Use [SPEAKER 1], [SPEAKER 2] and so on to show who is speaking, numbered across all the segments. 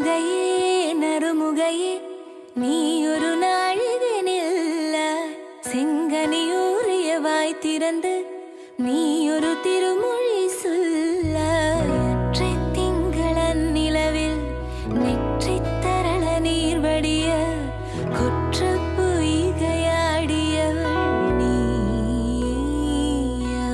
[SPEAKER 1] நறுமுகையே நறுமுகையே நீ ஒரு நாழிகை நில்ல செங்கனியூரிய வாய் திறந்து நீ ஒரு திருமொழி சொல்ல அற்றை திங்களன் நிலவில் நெற்றி தரள நீர் வடிய கொற்ற பொய்கையாடியவள் நீயா.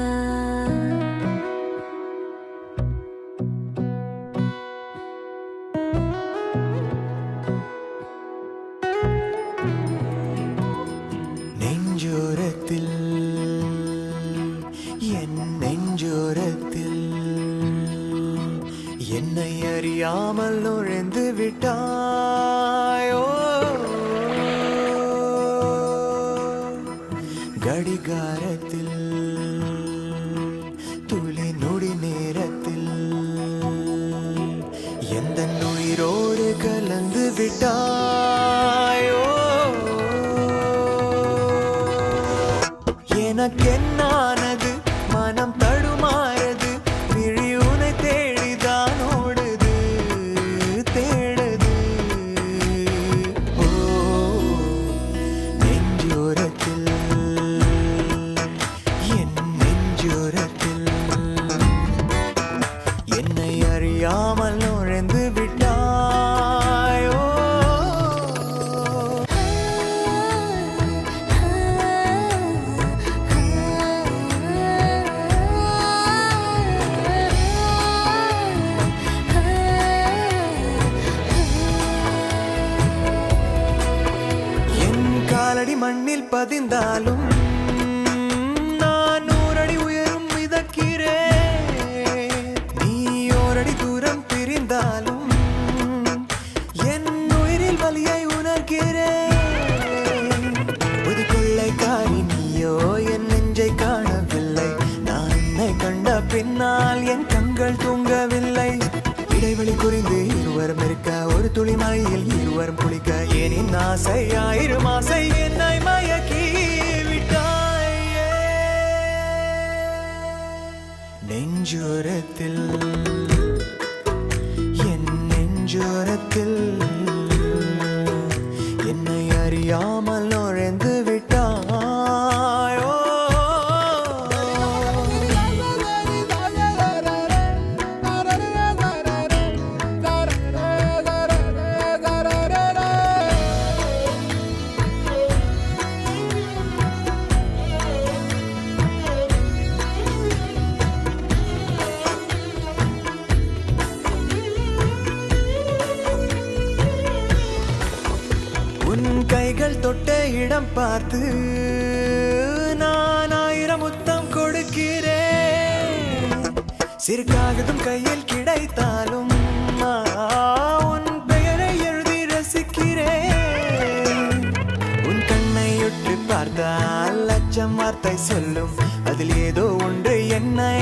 [SPEAKER 2] நெஞ்சோரத்தில் என் நெஞ்சோரத்தில் என்னை அறியாமல் நுழைந்து விட்டாயோ கடிகாரத்தில் துளி நொடி நேரத்தில் எந்த உயிரோடு கலந்து விட்டாயோ எனக்கென்னானது மனம் தடுமாறது விழி உனை தேடிதான் ஓடுது தேடுது ஓ நெஞ்சோரத்தில் என் நெஞ்சோரத்தில் என்னை அறியாமல் நுழைந்து விட்டாயோ காலடி மண்ணில் பதிந்தாலும் நான் 100 அடி உயரும் மிதக்கிறேன் நீ 1 அடி தூரம் பிரிந்தாலும் என் உயிரில் வலியை உணர்கிறேன் ஒரு கொள்ளைக்காரி நீயோ என் நெஞ்சை காணவில்லை நான் உன்னை கண்ட பின்னால் என் கண்கள் தூங்கவில்லை இடைவெளி குறிந்து இருவரும் இருக்க ஒரு துளி மழையில் இருவரும் குளிக்க ஏனின் ஆசை ஆயிரம் ஆசை என்னை மயக்கி விட்டாயே நெஞ்சோரத்தில் என் நெஞ்சோரத்தில் என்னை அறியாமல் நுழைந்து விட்டாயோ உன் கைகள் தொட்ட இடம் பார்த்து நான் 1000 முத்தம் கொடுக்கிறேன் சிறுகாகதும் கையில் கிடைத்தாலும் உன் பெயரை எழுதி ரசிக்கிறேன் உன் கண்ணை ஒற்றி பார்த்தால் லட்சம் வார்த்தை சொல்லும் அதில் ஏதோ ஒன்று என்னை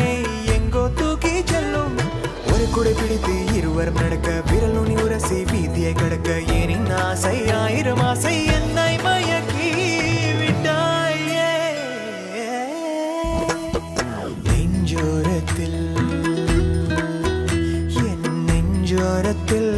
[SPEAKER 2] எங்கோ தூக்கி செல்லும் ஒரு குடை பிடித்து இருவரும் நடக்க விரல் நுனி உரசி வீதியை கடக்க ஏனின் ஆசை ஆயிரம் ஆசை என்னை மயக்கி விட்டாயே நெஞ்சோரத்தில் என் நெஞ்சோரத்தில்